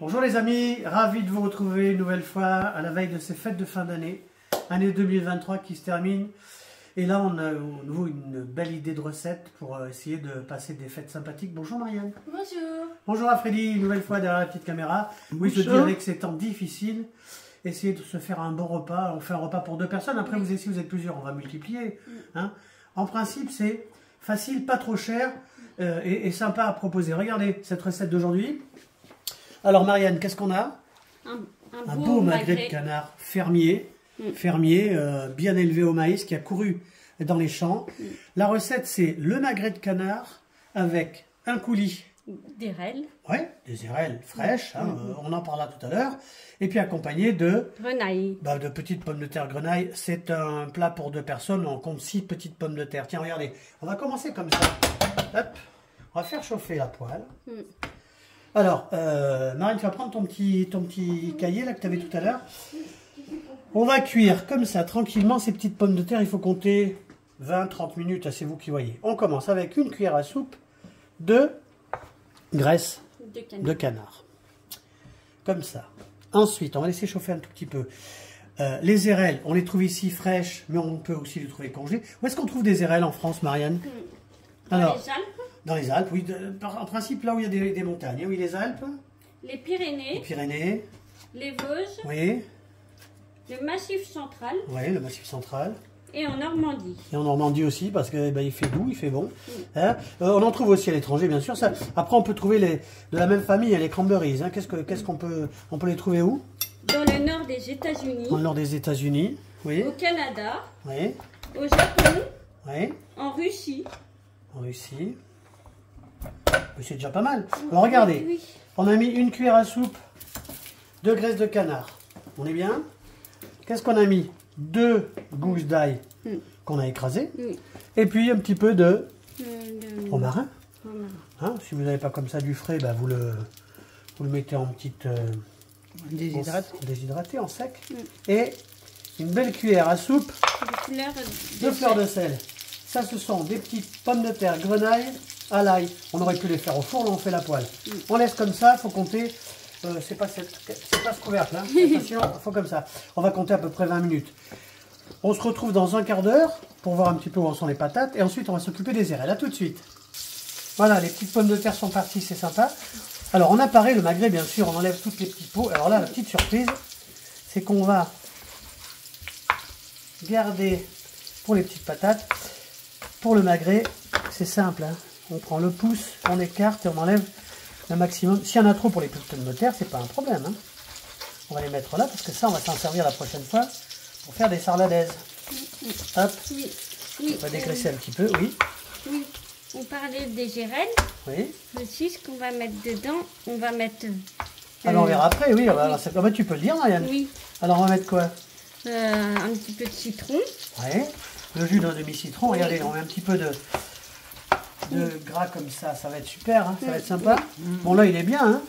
Bonjour les amis, ravi de vous retrouver une nouvelle fois à la veille de ces fêtes de fin d'année, année 2023 qui se termine. Et là on a à nouveau une belle idée de recette pour essayer de passer des fêtes sympathiques. Bonjour Marianne. Bonjour. Bonjour à Freddy, une nouvelle fois derrière la petite caméra. Oui, je dis avec ces temps difficiles, essayez de se faire un bon repas. On fait un repas pour 2 personnes, après vous si vous êtes plusieurs, on va multiplier. Hein. En principe c'est facile, pas trop cher et sympa à proposer. Regardez cette recette d'aujourd'hui. Alors Marianne, qu'est-ce qu'on a? Un beau magret de canard fermier, bien élevé au maïs, qui a couru dans les champs. La recette, c'est le magret de canard avec un coulis. D'érelles. Oui, des érelles fraîches, hein, on en parlera tout à l'heure. Et puis accompagné de... Grenaille. de petites pommes de terre grenaille. C'est un plat pour 2 personnes, on compte 6 petites pommes de terre. Tiens, regardez, on va commencer comme ça. Hop, on va faire chauffer la poêle. Alors, Marine, tu vas prendre ton petit cahier là que tu avais tout à l'heure. On va cuire comme ça, tranquillement, ces petites pommes de terre. Il faut compter 20-30 minutes, c'est vous qui voyez. On commence avec une cuillère à soupe de graisse de canard. Comme ça. Ensuite, on va laisser chauffer un tout petit peu. Les érelles, on les trouve ici fraîches, mais on peut aussi les trouver congelées. Où est-ce qu'on trouve des érelles en France, Marianne? Alors, les Alpes. Dans les Alpes, oui. En principe, là où il y a des montagnes. Oui, les Alpes. Les Pyrénées. Les Pyrénées. Les Vosges. Oui. Le Massif central. Oui, le Massif central. Et en Normandie. Et en Normandie aussi, parce que il fait doux, il fait bon. Hein, on en trouve aussi à l'étranger, bien sûr. Ça. Après, on peut trouver de la même famille, les cranberries. Hein. Qu'est-ce qu'on peut les trouver où? Dans le nord des États-Unis. Dans le nord des États-Unis, oui. Au Canada. Oui. Au Japon. Oui. En Russie. En Russie. C'est déjà pas mal. Alors regardez, on a mis une cuillère à soupe de graisse de canard. On est bien? Qu'est-ce qu'on a mis? 2 gousses d'ail qu'on a écrasées. Et puis un petit peu de romarin. Hein, si vous n'avez pas comme ça du frais, bah vous le mettez en petite... déshydraté, en sec. Et une belle cuillère à soupe de fleurs de sel. Ça, ce sont des petites pommes de terre grenaille à l'ail. On aurait pu les faire au four, là on fait la poêle. On laisse comme ça, il faut compter, c'est pas ce couvercle, hein. Attention, il faut comme ça. On va compter à peu près 20 minutes. On se retrouve dans un quart d'heure pour voir un petit peu où en sont les patates. Et ensuite, on va s'occuper des érelles. À tout de suite. Voilà, les petites pommes de terre sont parties, c'est sympa. Alors, on apparaît le magret, bien sûr, on enlève toutes les petites peaux. Alors là, la petite surprise, c'est qu'on va garder pour les petites patates. Pour le magret, c'est simple, hein. On prend le pouce, on écarte et on enlève le maximum. S'il y en a trop pour les petites pommes de terre, c'est pas un problème, hein. On va les mettre là parce que ça, on va s'en servir la prochaine fois pour faire des sarladaises. Hop. On va dégraisser un petit peu, oui. Oui. On parlait des érelles. Oui. Aussi, ce qu'on va mettre dedans, on va mettre... Alors on verra après, oui. Alors, tu peux le dire, Marianne. Oui. Alors on va mettre quoi? Un petit peu de citron. Oui. Le jus d'un demi-citron. Regardez, on met un petit peu de gras comme ça. Ça va être super, hein, ça va être sympa. Bon, là, il est bien, hein.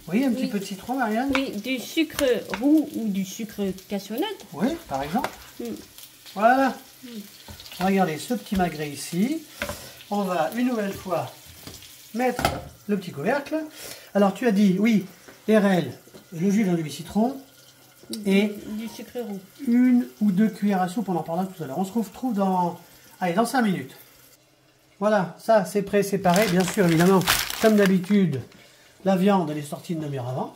Oui, un petit peu de citron, Marianne. Oui, du sucre roux ou du sucre cassonade. Oui, par exemple. Voilà. Regardez ce petit magret ici. On va une nouvelle fois mettre le petit couvercle. Alors, tu as dit, oui, érelles, le jus d'un demi-citron. Et du sucre roux. 1 ou 2 cuillères à soupe, on en parlera tout à l'heure. On se retrouve dans 5 minutes. Voilà, ça c'est prêt, c'est pareil. Bien sûr, évidemment, comme d'habitude, la viande elle est sortie une demi-heure avant.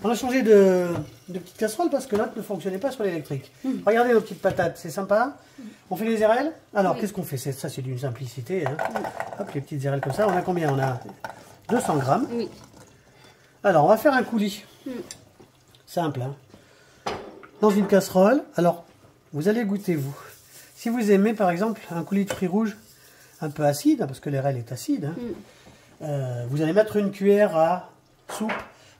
On a changé de petite casserole parce que l'autre ne fonctionnait pas sur l'électrique. Regardez nos petites patates, c'est sympa. On fait les érelles. Alors, qu'est-ce qu'on fait? Ça, c'est d'une simplicité. Hein. Hop, les petites érelles comme ça. On a combien? On a 200 grammes. Alors, on va faire un coulis. Simple, hein. Dans une casserole, alors vous allez goûter vous. Si vous aimez par exemple un coulis de fruits rouges un peu acide, parce que l'érelle est acide, hein, vous allez mettre une cuillère à soupe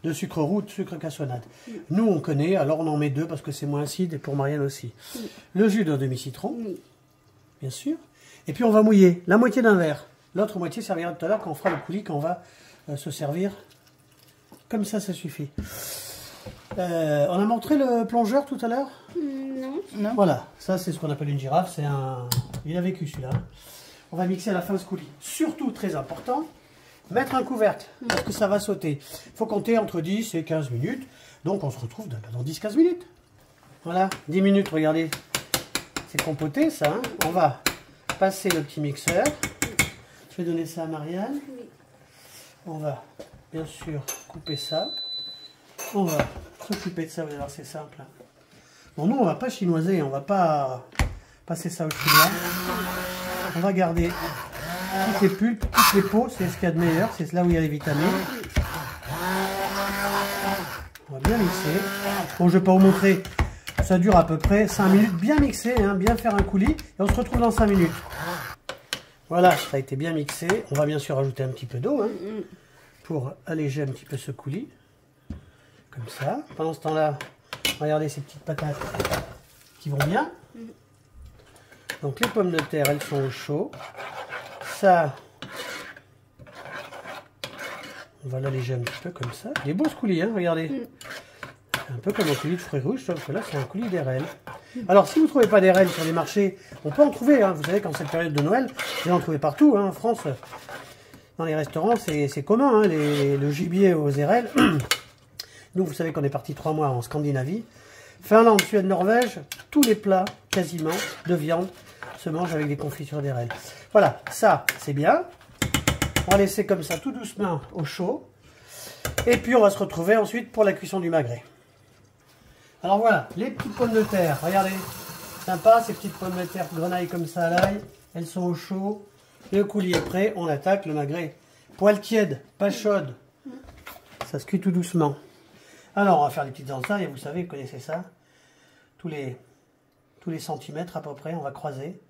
de sucre roux, de sucre cassonade. Nous on connaît, alors on en met 2 parce que c'est moins acide et pour Marianne aussi. Le jus d'un demi-citron, bien sûr. Et puis on va mouiller la moitié d'un verre. L'autre moitié servira tout à l'heure quand on fera le coulis, quand on va se servir. Comme ça suffit. On a montré le plongeur tout à l'heure? Non. Voilà, ça c'est ce qu'on appelle une girafe, il a vécu celui-là. On va mixer à la fin ce coulis. Surtout, très important, mettre un couvercle, parce que ça va sauter. Il faut compter entre 10 et 15 minutes. Donc on se retrouve dans 10-15 minutes. Voilà, 10 minutes, regardez. C'est compoté ça. Hein. On va passer le petit mixeur. Je vais donner ça à Marianne. On va bien sûr couper ça. On va s'occuper de ça, vous allez voir, c'est simple. Bon, nous on va pas chinoiser, on va pas passer ça au chinois. On va garder toutes les pulpes, toutes les peaux, c'est ce qu'il y a de meilleur, c'est là où il y a les vitamines. On va bien mixer. Bon, je vais pas vous montrer, ça dure à peu près 5 minutes, bien mixer, hein, bien faire un coulis, et on se retrouve dans 5 minutes. Voilà, ça a été bien mixé. On va bien sûr ajouter un petit peu d'eau, hein, pour alléger un petit peu ce coulis. Comme ça. Pendant ce temps-là, regardez ces petites patates qui vont bien. Donc les pommes de terre, elles sont au chaud. Ça, on va l'alléger un petit peu comme ça. Il est beau ce coulis, hein, regardez. Un peu comme un coulis de fruits rouges, sauf que là c'est un coulis d'RL. Alors si vous ne trouvez pas d'RL sur les marchés, on peut en trouver. Hein. Vous savez qu'en cette période de Noël, vous allez en trouver partout. Hein. En France, dans les restaurants, c'est commun, hein, le gibier aux RL. Nous, vous savez qu'on est parti 3 mois en Scandinavie. Finlande, Suède, Norvège, tous les plats, quasiment, de viande, se mangent avec des confitures d'RL. Voilà, ça, c'est bien. On va laisser comme ça, tout doucement, au chaud. Et puis, on va se retrouver ensuite pour la cuisson du magret. Alors voilà, les petites pommes de terre, regardez. Sympa, ces petites pommes de terre grenaille comme ça à l'ail. Elles sont au chaud. Le coulis est prêt, on attaque le magret. Poêle tiède, pas chaude. Ça se cuit tout doucement. Alors, on va faire des petites entrailles, vous savez, vous connaissez ça. Tous les centimètres à peu près, on va croiser.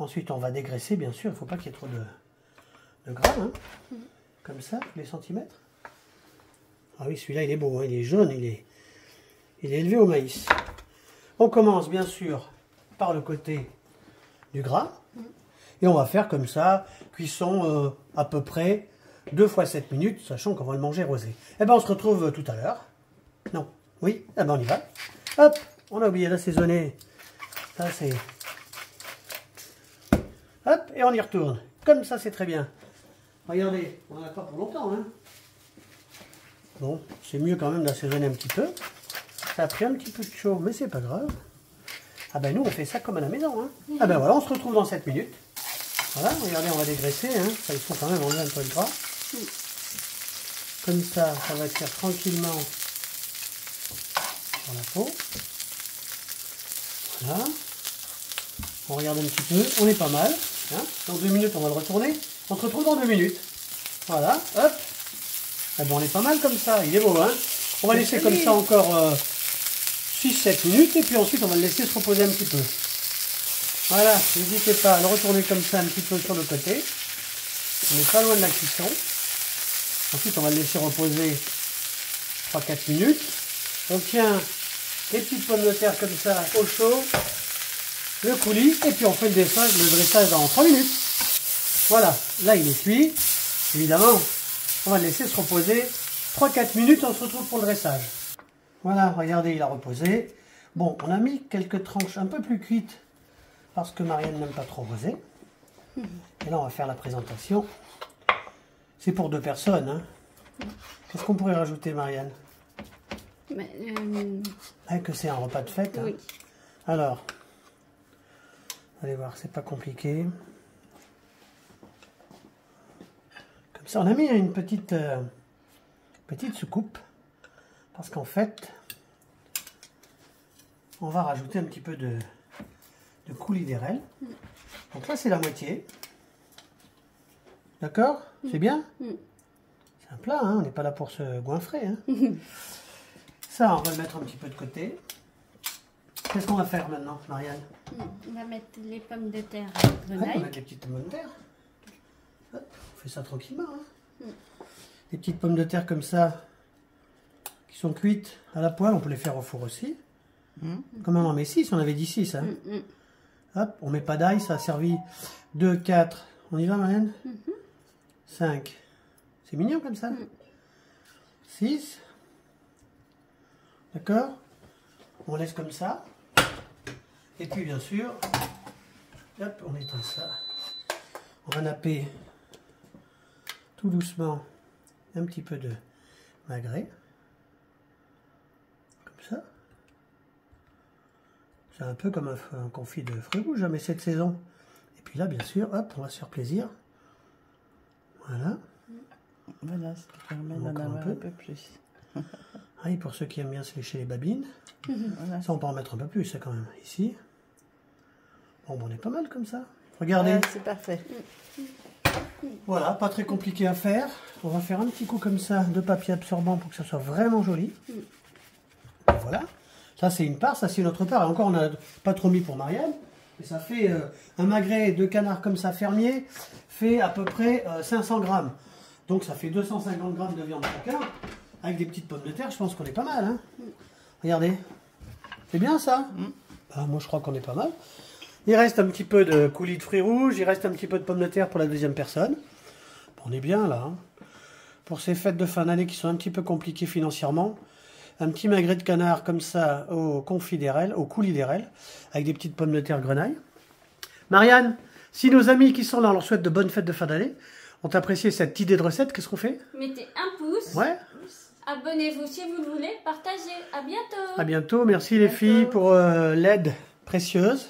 Ensuite, on va dégraisser, bien sûr. Il ne faut pas qu'il y ait trop de gras, hein. Comme ça, tous les centimètres. Ah oui, celui-là, il est beau, hein. Il est jaune, il est élevé au maïs. On commence, bien sûr, par le côté du gras. Et on va faire comme ça, cuisson à peu près 2 fois 7 minutes, sachant qu'on va le manger rosé. Eh bien, on se retrouve tout à l'heure. Non, oui, eh ben on y va. Hop, on a oublié d'assaisonner. Ça, c'est... Hop, et on y retourne. Comme ça, c'est très bien. Regardez, on n'en a pas pour longtemps, hein. Bon, c'est mieux quand même d'assaisonner un petit peu. Ça a pris un petit peu de chaud, mais c'est pas grave. Ah ben nous, on fait ça comme à la maison, hein. Ah ben voilà, on se retrouve dans 7 minutes. Voilà, regardez, on va dégraisser, hein. Ça, il faut quand même enlever un peu de gras. Comme ça, ça va se faire tranquillement sur la peau. Voilà. On regarde un petit peu, on est pas mal. Hein. Dans 2 minutes, on va le retourner. On se retrouve dans 2 minutes. Voilà, hop. Ah ben, on est pas mal comme ça, il est beau, hein. On va laisser comme ça encore 6-7 minutes et puis ensuite on va le laisser se reposer un petit peu. Voilà, n'hésitez pas à le retourner comme ça un petit peu sur le côté. On n'est pas loin de la cuisson. Ensuite, on va le laisser reposer 3-4 minutes. On tient les petites pommes de terre comme ça au chaud, le coulis, et puis on fait le dressage dans 3 minutes. Voilà, là il est cuit. Évidemment, on va le laisser se reposer 3-4 minutes, on se retrouve pour le dressage. Voilà, regardez, il a reposé. Bon, on a mis quelques tranches un peu plus cuites parce que Marianne n'aime pas trop rosé. Et là, on va faire la présentation. C'est pour 2 personnes. Hein. Qu'est-ce qu'on pourrait rajouter, Marianne? Que c'est un repas de fête. Hein. Oui. Alors, allez voir, c'est pas compliqué. Comme ça, on a mis une petite soucoupe. Parce qu'en fait, on va rajouter un petit peu de coulis d'RL. Donc là, c'est la moitié. D'accord? C'est bien? C'est un plat, hein, on n'est pas là pour se goinfrer. Hein. Ça, on va le mettre un petit peu de côté. Qu'est-ce qu'on va faire maintenant, Marianne? On va mettre les pommes de terre On va grenaille. mettre les petites pommes de terre. Hop, on fait ça tranquillement. Hein. Les petites pommes de terre comme ça, qui sont cuites à la poêle, on peut les faire au four aussi. Comme on en met 6, on avait dit 6. Hein. Hop, on met pas d'ail, ça a servi 2, 4. On y va, Marianne? 5. C'est mignon comme ça. 6. D'accord? On laisse comme ça. Et puis, bien sûr, hop, on éteint ça. On va napper tout doucement un petit peu de magret. Comme ça. C'est un peu comme un confit de fruits rouges, hein, mais cette saison. Et puis là, bien sûr, hop, on va se faire plaisir. Voilà. Voilà, ça te permet d'en Encore un avoir peu. un peu plus. Ah, et pour ceux qui aiment bien se lécher les babines, Voilà. ça on peut en mettre un peu plus, ça, quand même. Ici. Bon, on est pas mal comme ça. Regardez. Ouais, c'est parfait. Voilà, pas très compliqué à faire. On va faire un petit coup comme ça de papier absorbant pour que ça soit vraiment joli. Et voilà. Ça, c'est une part, ça, c'est une autre part. Et encore, on n'a pas trop mis pour Marianne. Mais ça fait un magret de canard comme ça, fermier, fait à peu près 500 grammes. Donc, ça fait 250 grammes de viande chacun. Avec des petites pommes de terre, je pense qu'on est pas mal. Hein. Regardez. C'est bien, ça Ah, moi, je crois qu'on est pas mal. Il reste un petit peu de coulis de fruits rouges, il reste un petit peu de pommes de terre pour la deuxième personne. On est bien là. Hein. Pour ces fêtes de fin d'année qui sont un petit peu compliquées financièrement, un petit magret de canard comme ça au confit d'érel, au coulis d'érel, avec des petites pommes de terre grenaille. Marianne, si nos amis qui sont là, on leur souhaite de bonnes fêtes de fin d'année, ont apprécié cette idée de recette, qu'est-ce qu'on fait? Mettez un pouce. Ouais. Abonnez-vous si vous le voulez. Partagez. À bientôt. À bientôt. Merci les filles pour l'aide précieuse.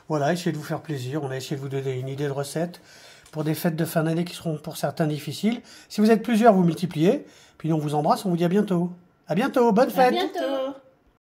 Voilà, essayez de vous faire plaisir. On a essayé de vous donner une idée de recette pour des fêtes de fin d'année qui seront pour certains difficiles. Si vous êtes plusieurs, vous multipliez. Puis nous, on vous embrasse. On vous dit à bientôt. À bientôt. Bonne À fête. bientôt.